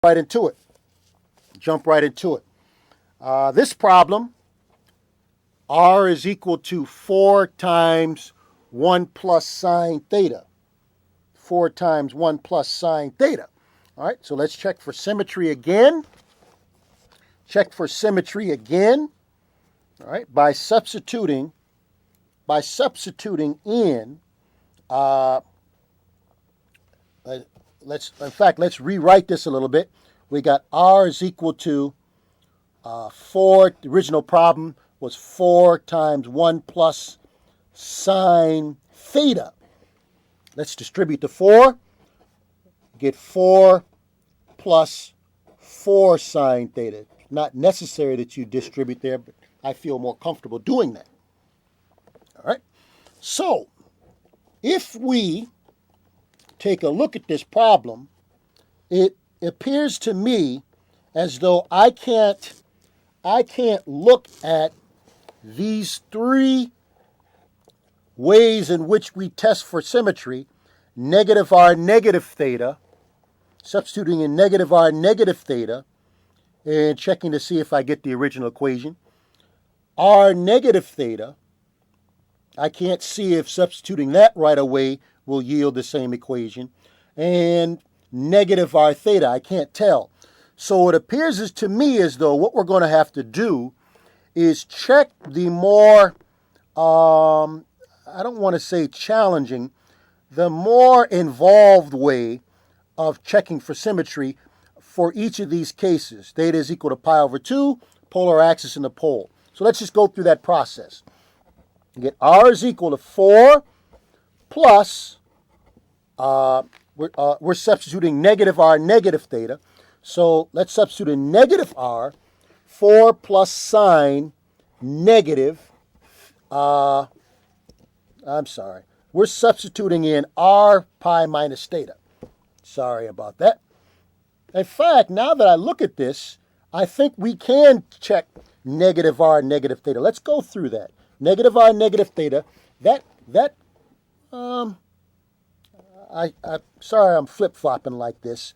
right into it. Jump right into it. This problem, r is equal to 4 times 1 plus sine theta. 4 times 1 plus sine theta. All right, so let's check for symmetry again. Check for symmetry again. All right, by substituting in, let's rewrite this a little bit. We got r is equal to 4. The original problem was 4 times 1 plus sine theta. Let's distribute the 4. Get 4 plus 4 sine theta. Not necessary that you distribute there, but I feel more comfortable doing that. All right. So, if we take a look at this problem, it appears to me as though I can't look at these 3 ways in which we test for symmetry: negative r negative theta, substituting in negative r negative theta, and checking to see if I get the original equation. R negative theta, I can't see if substituting that right away will yield the same equation. And negative r theta, I can't tell. So it appears to me as though what we're going to have to do is check the more, I don't want to say challenging, the more involved way of checking for symmetry for each of these cases. Theta is equal to pi over 2, polar axis in the pole. So let's just go through that process. You get r is equal to 4 plus, we're substituting negative r negative theta. So let's substitute in negative r, 4 plus sine negative, we're substituting in r pi minus theta. Sorry about that. In fact, now that I look at this, I think we can check negative r negative theta. Let's go through that. Negative r negative theta, sorry I'm flip-flopping like this.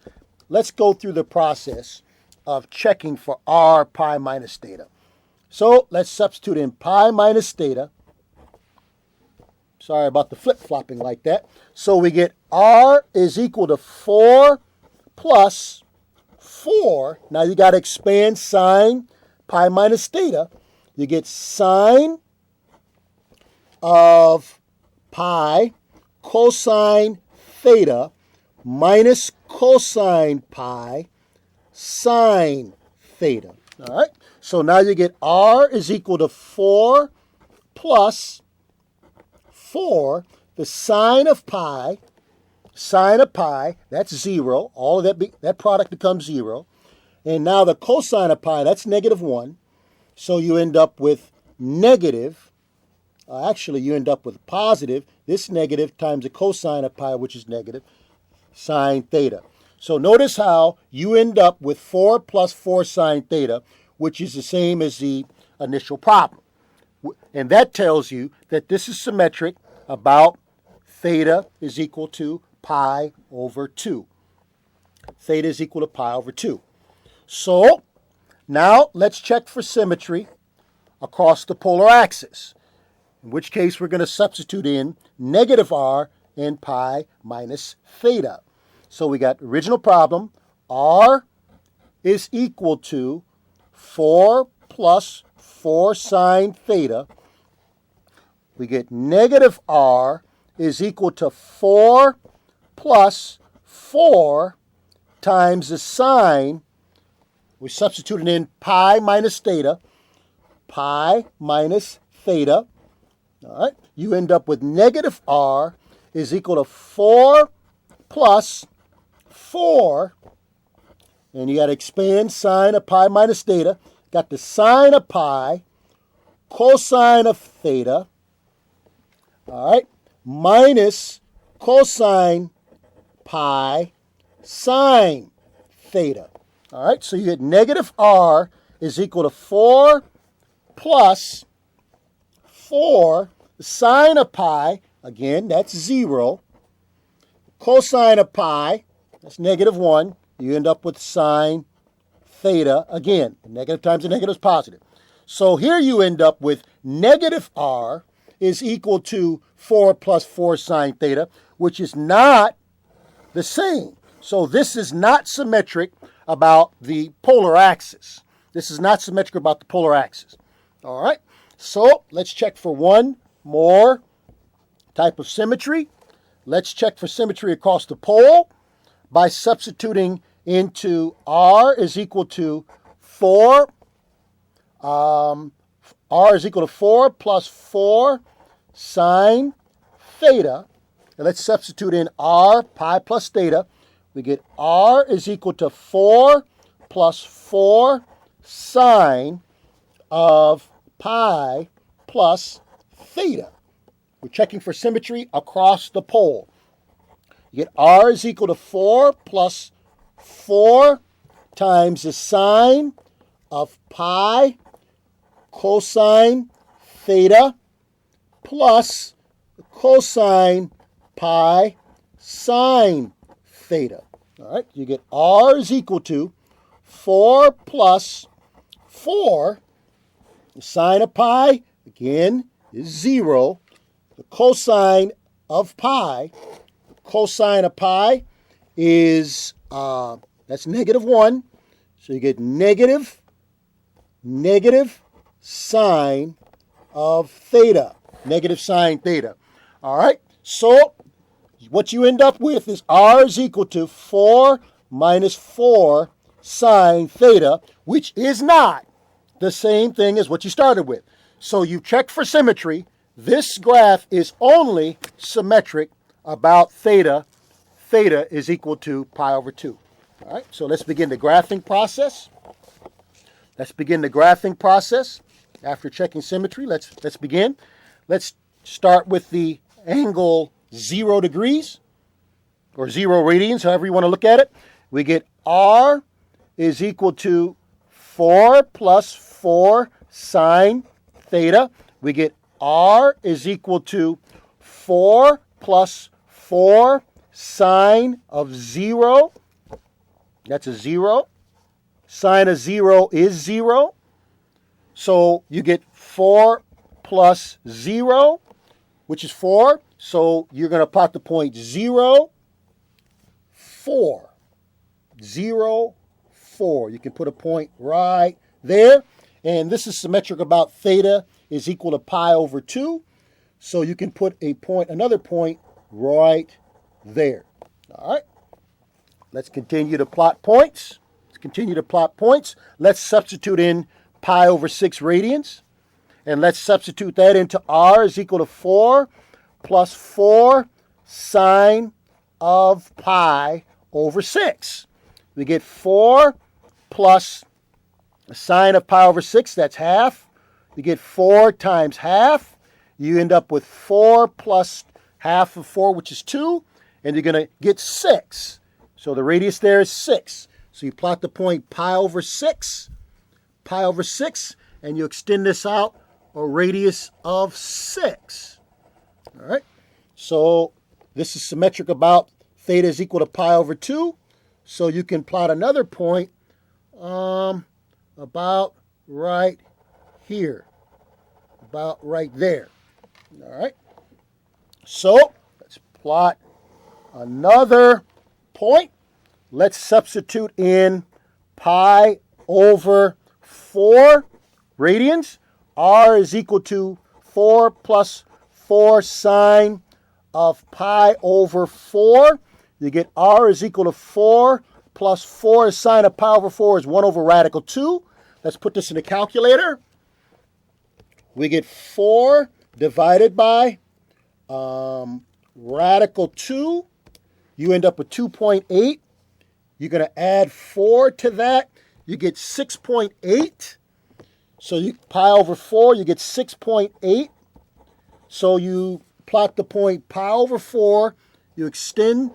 Let's go through the process of checking for r pi minus theta. So let's substitute in pi minus theta. Sorry about the flip-flopping like that. So we get r is equal to 4 plus 4. Now you got to expand sine pi minus theta. You get sine of pi cosine theta minus cosine pi sine theta. All right. So now you get r is equal to 4 plus 4. The sine of pi, that's 0. All of that product becomes 0. And now the cosine of pi, that's negative 1. So you end up with negative. Actually, you end up with positive. This negative times the cosine of pi, which is negative, sine theta. So notice how you end up with 4 plus 4 sine theta, which is the same as the initial problem. And that tells you that this is symmetric about theta is equal to pi over 2. Theta is equal to pi over 2. So now let's check for symmetry across the polar axis, in which case we're going to substitute in negative r and pi minus theta. So we got original problem, r is equal to 4 plus 4 sine theta. We get negative r is equal to 4 plus 4 times the sine. We substituted in pi minus theta. Pi minus theta. All right. You end up with negative r is equal to 4 plus 4. And you got to expand sine of pi minus theta. Got the sine of pi, cosine of theta. All right. Minus cosine pi sine theta. All right. So you get negative r is equal to 4 plus 4. The sine of pi, again, that's 0. Cosine of pi, that's negative 1. you end up with sine theta. Again, negative times a negative is positive. So here you end up with negative r is equal to 4 plus 4 sine theta, which is not the same. So this is not symmetric about the polar axis. This is not symmetric about the polar axis. All right, so let's check for one more type of symmetry. Let's check for symmetry across the pole by substituting into r is equal to 4. R is equal to 4 plus 4 sine theta. And let's substitute in r, pi plus theta. We get r is equal to 4 plus 4 sine of pi plus theta. We're checking for symmetry across the pole. You get r is equal to 4 plus 4 times the sine of pi cosine theta plus cosine pi sine theta. All right, you get r is equal to 4 plus 4. The sine of pi, again, is 0. The cosine of pi is, that's negative 1. So you get negative sine of theta. Negative sine theta. All right, so what you end up with is r is equal to 4 minus 4 sine theta, which is not the same thing as what you started with. So you check for symmetry. This graph is only symmetric about theta. Theta is equal to pi over 2. All right, so let's begin the graphing process. After checking symmetry, let's begin. Let's start with the angle 0 degrees, or 0 radians, however you want to look at it. We get r is equal to 4 plus 4 sine theta. We get r is equal to 4 plus 4 sine of 0. That's a 0. Sine of 0 is 0. So you get 4 plus 0, which is 4. So you're going to plot the point 0, 4. 0, 4. You can put a point right there. And this is symmetric about theta is equal to pi over 2. So you can put a point, another point right there. All right. Let's continue to plot points. Let's substitute in pi over 6 radians. And let's substitute that into r is equal to 4 plus 4 sine of pi over 6. We get 4 plus the sine of pi over 6, that's half. You get 4 times half. You end up with 4 plus half of 4, which is 2. And you're going to get 6. So the radius there is 6. So you plot the point pi over 6, and you extend this out a radius of 6. All right. So this is symmetric about theta is equal to pi over 2. So you can plot another point about right here, about right there. All right. So let's plot another point. Let's substitute in pi over 4 radians. R is equal to 4 plus 4 sine of pi over 4. You get r is equal to 4 plus 4 sine of pi over 4 is 1 over radical 2. Let's put this in the calculator. We get 4 divided by radical 2. You end up with 2.8. You're going to add 4 to that. You get 6.8. So you pi over 4, you get 6.8. So you plot the point pi over 4. You extend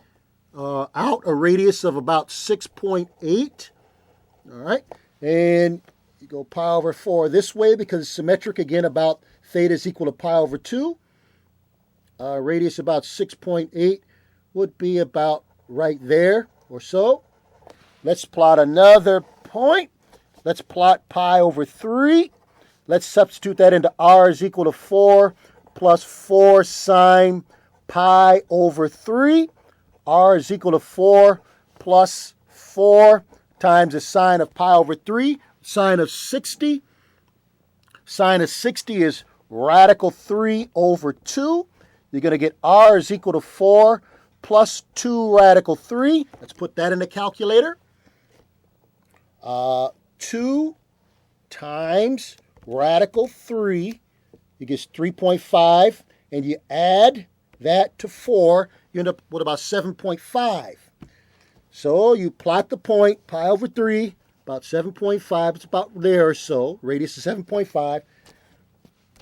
out a radius of about 6.8. All right. And you go pi over 4 this way because it's symmetric, again, about theta is equal to pi over 2. Radius about 6.8 would be about right there or so. Let's plot another point. Let's plot pi over 3. Let's substitute that into r is equal to 4 plus 4 sine pi over 3. R is equal to 4 plus 4 times the sine of pi over 3, sine of 60. Sine of 60 is radical 3 over 2. You're going to get r is equal to 4 plus 2 radical 3. Let's put that in the calculator. 2 times radical 3, you get 3.5, and you add that to 4, you end up with about 7.5. So you plot the point, pi over 3, about 7.5, it's about there or so, radius is 7.5.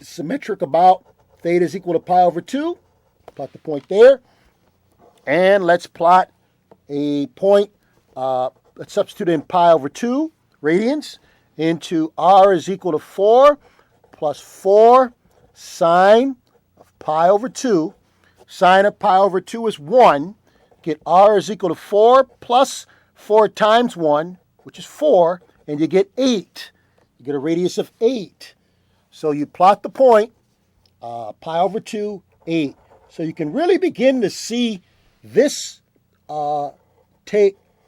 Symmetric about theta is equal to pi over 2, plot the point there, and let's plot a point, let's substitute in pi over 2 radians into r is equal to 4 plus 4 sine of pi over 2. Sine of pi over 2 is 1. Get r is equal to 4 plus 4 times 1, which is 4, and you get 8. You get a radius of 8. So you plot the point, pi over 2, 8. So you can really begin to see this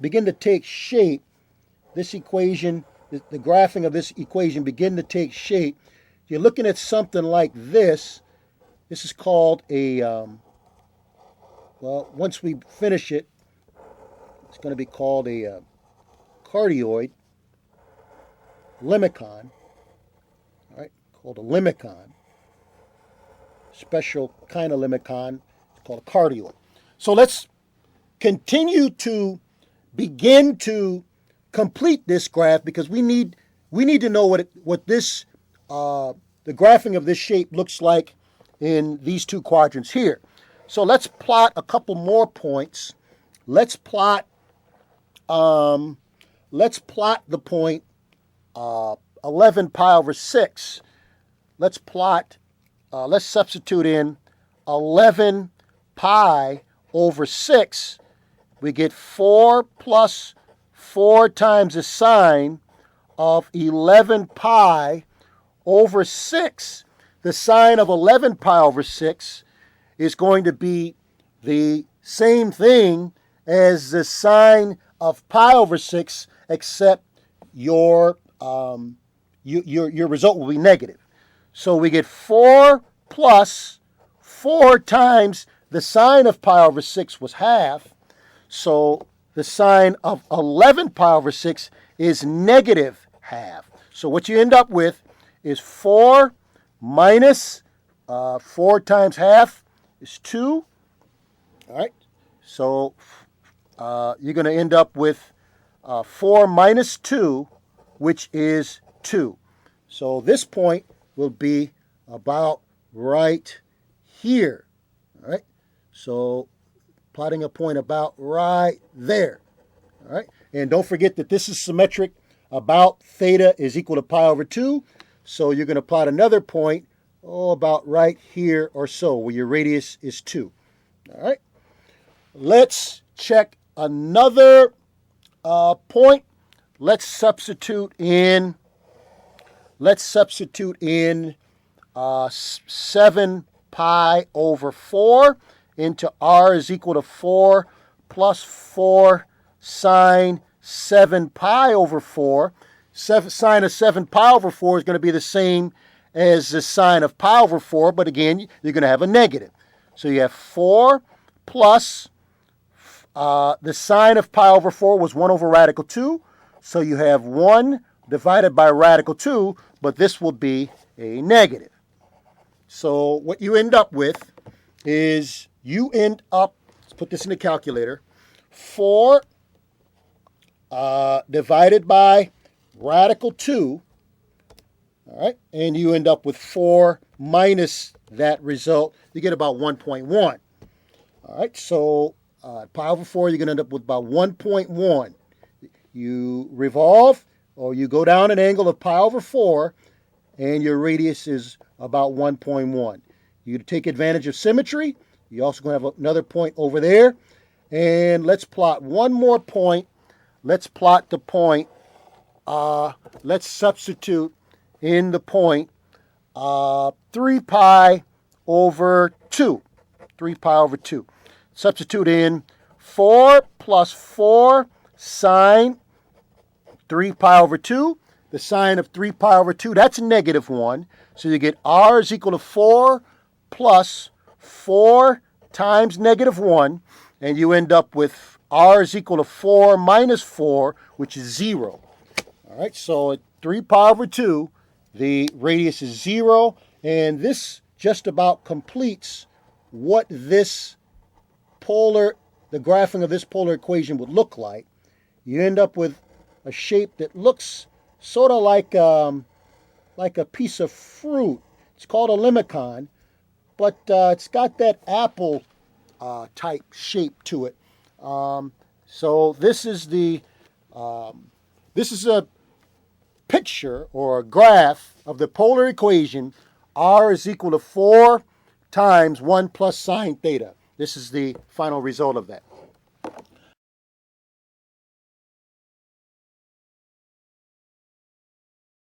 begin to take shape. This equation, the graphing of this equation begin to take shape. You're looking at something like this. This is called a, well, once we finish it, it's going to be called a cardioid, limicon, all right, called a limicon. Special kind of limicon, it's called a cardioid. So let's continue to begin to complete this graph, because we need to know what this the graphing of this shape looks like in these two quadrants here. So let's plot a couple more points. Let's plot the point 11 pi over 6. Let's substitute in 11 pi over 6. We get 4 plus 4 times the sine of 11 pi over 6. The sine of 11 pi over 6 is going to be the same thing as the sine of pi over 6, except your result will be negative. So we get 4 plus 4 times the sine of pi over 6 was half. So the sine of 11 pi over 6 is negative half. So what you end up with is 4 minus 4 times half is 2. All right. So you're going to end up with 4 minus 2, which is 2. So this point will be about right here. All right. So plotting a point about right there. All right. And don't forget that this is symmetric. About theta is equal to pi over 2. So you're going to plot another point, about right here or so, where your radius is 2. All right. Let's check another point. Let's substitute in 7 pi over 4 into r is equal to 4 plus 4 sine 7 pi over 4. Sine of 7 pi over 4 is going to be the same as the sine of pi over 4, but again, you're going to have a negative. So you have 4 plus the sine of pi over 4 was 1 over radical 2. So you have 1 divided by radical 2, but this will be a negative. So what you end up with is let's put this in the calculator, 4 divided by radical 2, all right, and you end up with 4 minus that result. You get about 1.1. All right, so pi over 4, you're going to end up with about 1.1. You revolve, or you go down an angle of pi over 4, and your radius is about 1.1. You take advantage of symmetry. You're also going to have another point over there. And let's plot one more point let's plot the point. Let's substitute in the point 3 pi over 2. 3 pi over 2. Substitute in 4 plus 4 sine 3 pi over 2. The sine of 3 pi over 2, that's negative 1. So you get r is equal to 4 plus 4 times negative 1. And you end up with r is equal to 4 minus 4, which is 0. All right, so at 3 pi over 2, the radius is 0. And this just about completes what this the graphing of this polar equation would look like. You end up with a shape that looks sort of like a piece of fruit. It's called a limicon, but it's got that apple type shape to it. So this is a picture or a graph of the polar equation. R is equal to 4 times 1 plus sine theta. This is the final result of that.